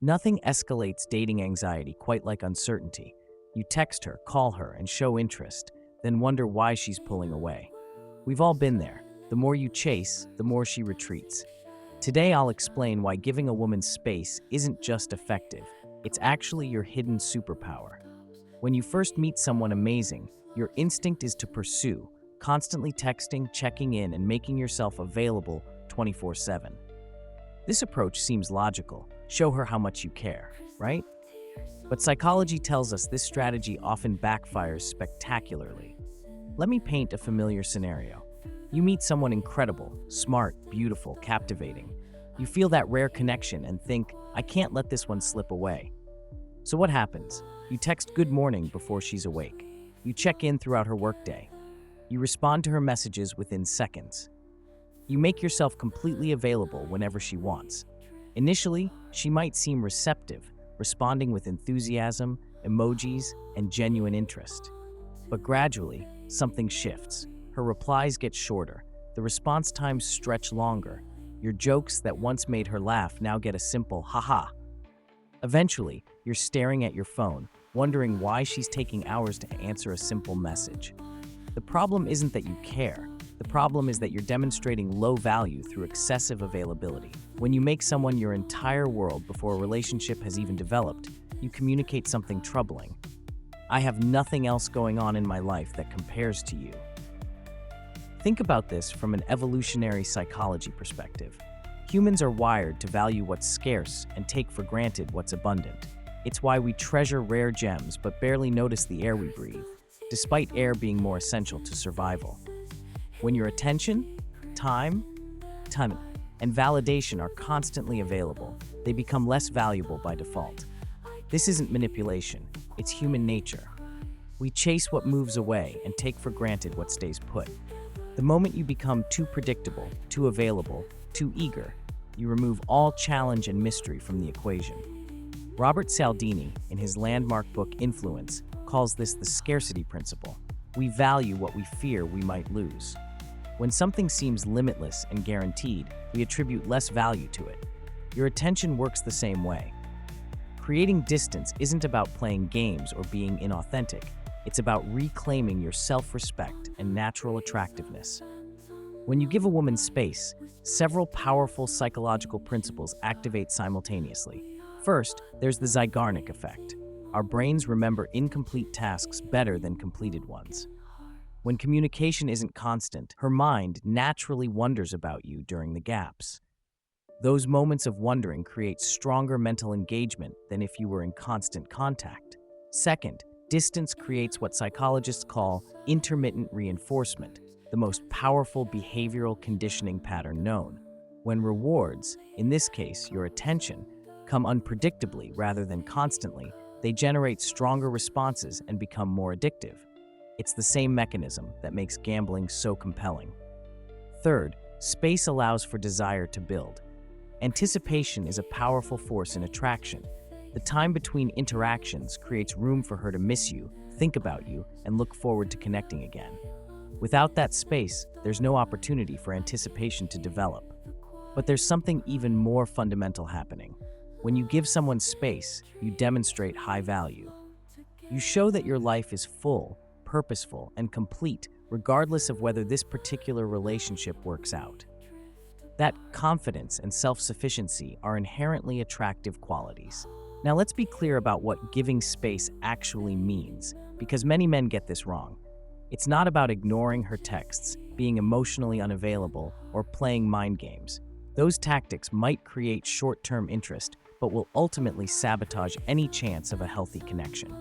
Nothing escalates dating anxiety quite like uncertainty. You text her, call her, and show interest, then wonder why she's pulling away. We've all been there. The more you chase, the more she retreats. Today I'll explain why giving a woman space isn't just effective, it's actually your hidden superpower. When you first meet someone amazing, your instinct is to pursue, constantly texting, checking in, and making yourself available 24/7. This approach seems logical. Show her how much you care, right? But psychology tells us this strategy often backfires spectacularly. Let me paint a familiar scenario. You meet someone incredible, smart, beautiful, captivating. You feel that rare connection and think, I can't let this one slip away. So what happens? You text good morning before she's awake. You check in throughout her workday. You respond to her messages within seconds. You make yourself completely available whenever she wants. Initially, she might seem receptive, responding with enthusiasm, emojis, and genuine interest. But gradually, something shifts. Her replies get shorter, the response times stretch longer. Your jokes that once made her laugh now get a simple haha. Eventually, you're staring at your phone, wondering why she's taking hours to answer a simple message. The problem isn't that you care. The problem is that you're demonstrating low value through excessive availability. When you make someone your entire world before a relationship has even developed, you communicate something troubling. I have nothing else going on in my life that compares to you. Think about this from an evolutionary psychology perspective. Humans are wired to value what's scarce and take for granted what's abundant. It's why we treasure rare gems but barely notice the air we breathe, despite air being more essential to survival. When your attention, time, and validation are constantly available, they become less valuable by default. This isn't manipulation, it's human nature. We chase what moves away and take for granted what stays put. The moment you become too predictable, too available, too eager, you remove all challenge and mystery from the equation. Robert Cialdini, in his landmark book Influence, calls this the scarcity principle. We value what we fear we might lose. When something seems limitless and guaranteed, we attribute less value to it. Your attention works the same way. Creating distance isn't about playing games or being inauthentic. It's about reclaiming your self-respect and natural attractiveness. When you give a woman space, several powerful psychological principles activate simultaneously. First, there's the Zeigarnik effect. Our brains remember incomplete tasks better than completed ones. When communication isn't constant, her mind naturally wonders about you during the gaps. Those moments of wondering create stronger mental engagement than if you were in constant contact. Second, distance creates what psychologists call intermittent reinforcement, the most powerful behavioral conditioning pattern known. When rewards, in this case your attention, come unpredictably rather than constantly, they generate stronger responses and become more addictive. It's the same mechanism that makes gambling so compelling. Third, space allows for desire to build. Anticipation is a powerful force in attraction. The time between interactions creates room for her to miss you, think about you, and look forward to connecting again. Without that space, there's no opportunity for anticipation to develop. But there's something even more fundamental happening. When you give someone space, you demonstrate high value. You show that your life is full, purposeful, and complete, regardless of whether this particular relationship works out. That confidence and self-sufficiency are inherently attractive qualities. Now let's be clear about what giving space actually means, because many men get this wrong. It's not about ignoring her texts, being emotionally unavailable, or playing mind games. Those tactics might create short-term interest, but will ultimately sabotage any chance of a healthy connection.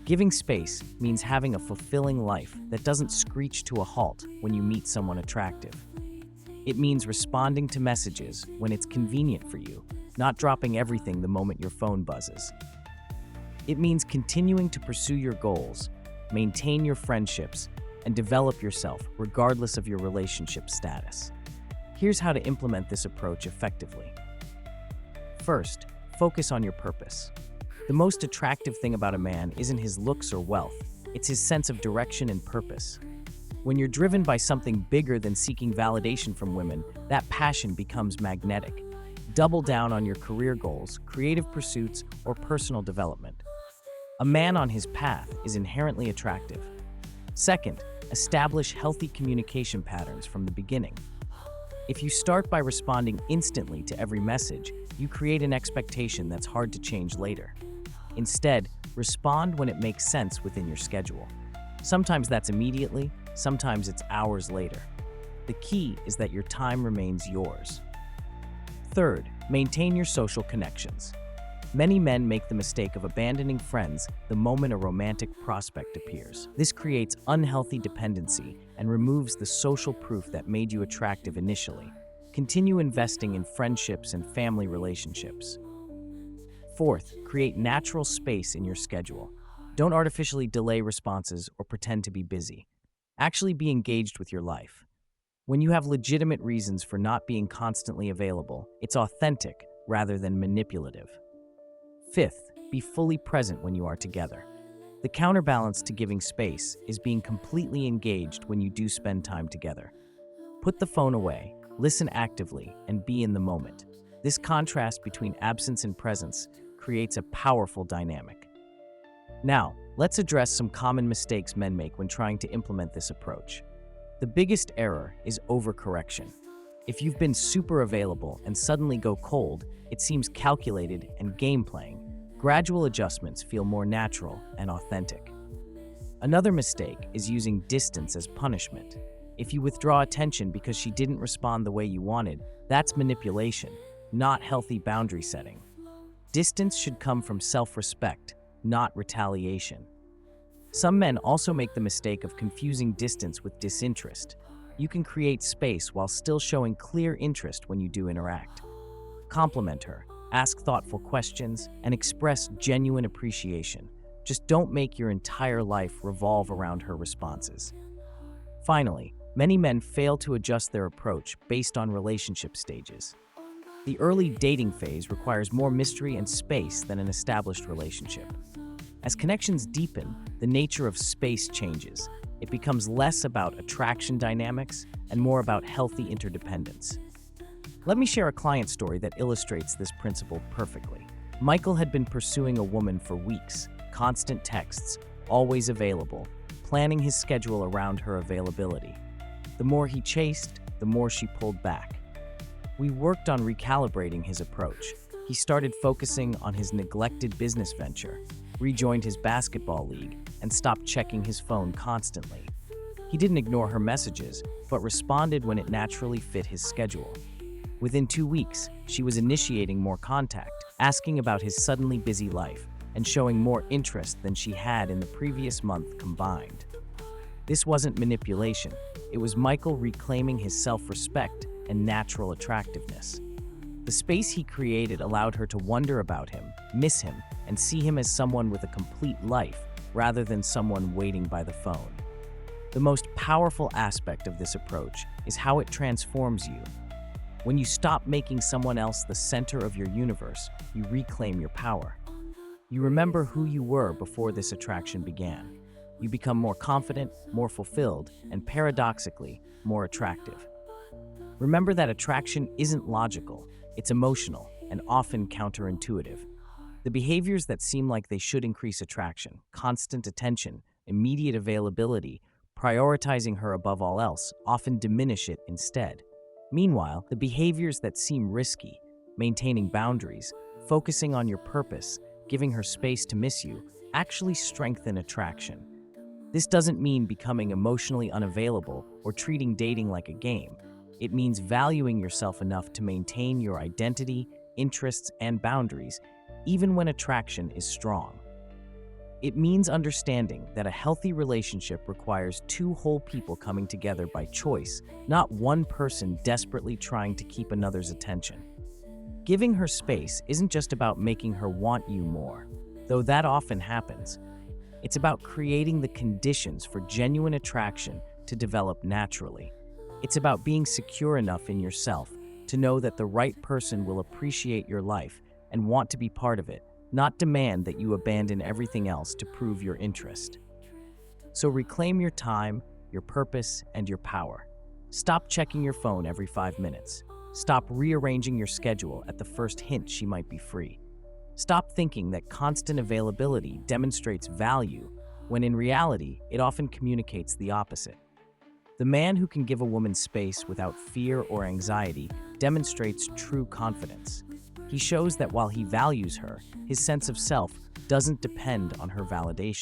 Giving space means having a fulfilling life that doesn't screech to a halt when you meet someone attractive. It means responding to messages when it's convenient for you, not dropping everything the moment your phone buzzes. It means continuing to pursue your goals, maintain your friendships, and develop yourself regardless of your relationship status. Here's how to implement this approach effectively. First, focus on your purpose. The most attractive thing about a man isn't his looks or wealth, it's his sense of direction and purpose. When you're driven by something bigger than seeking validation from women, that passion becomes magnetic. Double down on your career goals, creative pursuits, or personal development. A man on his path is inherently attractive. Second, establish healthy communication patterns from the beginning. If you start by responding instantly to every message, you create an expectation that's hard to change later. Instead, respond when it makes sense within your schedule. Sometimes that's immediately, sometimes it's hours later. The key is that your time remains yours. Third, maintain your social connections. Many men make the mistake of abandoning friends the moment a romantic prospect appears. This creates unhealthy dependency and removes the social proof that made you attractive initially. Continue investing in friendships and family relationships. Fourth, create natural space in your schedule. Don't artificially delay responses or pretend to be busy. Actually be engaged with your life. When you have legitimate reasons for not being constantly available, it's authentic rather than manipulative. Fifth, be fully present when you are together. The counterbalance to giving space is being completely engaged when you do spend time together. Put the phone away, listen actively, and be in the moment. This contrast between absence and presence creates a powerful dynamic. Now, let's address some common mistakes men make when trying to implement this approach. The biggest error is overcorrection. If you've been super available and suddenly go cold, it seems calculated and game-playing. Gradual adjustments feel more natural and authentic. Another mistake is using distance as punishment. If you withdraw attention because she didn't respond the way you wanted, that's manipulation, not healthy boundary setting. Distance should come from self-respect, not retaliation. Some men also make the mistake of confusing distance with disinterest. You can create space while still showing clear interest when you do interact. Compliment her, ask thoughtful questions, and express genuine appreciation. Just don't make your entire life revolve around her responses. Finally, many men fail to adjust their approach based on relationship stages. The early dating phase requires more mystery and space than an established relationship. As connections deepen, the nature of space changes. It becomes less about attraction dynamics and more about healthy interdependence. Let me share a client story that illustrates this principle perfectly. Michael had been pursuing a woman for weeks, constant texts, always available, planning his schedule around her availability. The more he chased, the more she pulled back. We worked on recalibrating his approach. He started focusing on his neglected business venture, rejoined his basketball league, and stopped checking his phone constantly. He didn't ignore her messages, but responded when it naturally fit his schedule. Within 2 weeks, she was initiating more contact, asking about his suddenly busy life, and showing more interest than she had in the previous month combined. This wasn't manipulation. It was Michael reclaiming his self-respect and natural attractiveness. The space he created allowed her to wonder about him, miss him, and see him as someone with a complete life, rather than someone waiting by the phone. The most powerful aspect of this approach is how it transforms you. When you stop making someone else the center of your universe, you reclaim your power. You remember who you were before this attraction began. You become more confident, more fulfilled, and paradoxically, more attractive. Remember that attraction isn't logical, it's emotional and often counterintuitive. The behaviors that seem like they should increase attraction, constant attention, immediate availability, prioritizing her above all else, often diminish it instead. Meanwhile, the behaviors that seem risky, maintaining boundaries, focusing on your purpose, giving her space to miss you, actually strengthen attraction. This doesn't mean becoming emotionally unavailable or treating dating like a game. It means valuing yourself enough to maintain your identity, interests, and boundaries, even when attraction is strong. It means understanding that a healthy relationship requires two whole people coming together by choice, not one person desperately trying to keep another's attention. Giving her space isn't just about making her want you more, though that often happens. It's about creating the conditions for genuine attraction to develop naturally. It's about being secure enough in yourself to know that the right person will appreciate your life and want to be part of it, not demand that you abandon everything else to prove your interest. So reclaim your time, your purpose, and your power. Stop checking your phone every 5 minutes. Stop rearranging your schedule at the first hint she might be free. Stop thinking that constant availability demonstrates value, when in reality, it often communicates the opposite. The man who can give a woman space without fear or anxiety demonstrates true confidence. He shows that while he values her, his sense of self doesn't depend on her validation.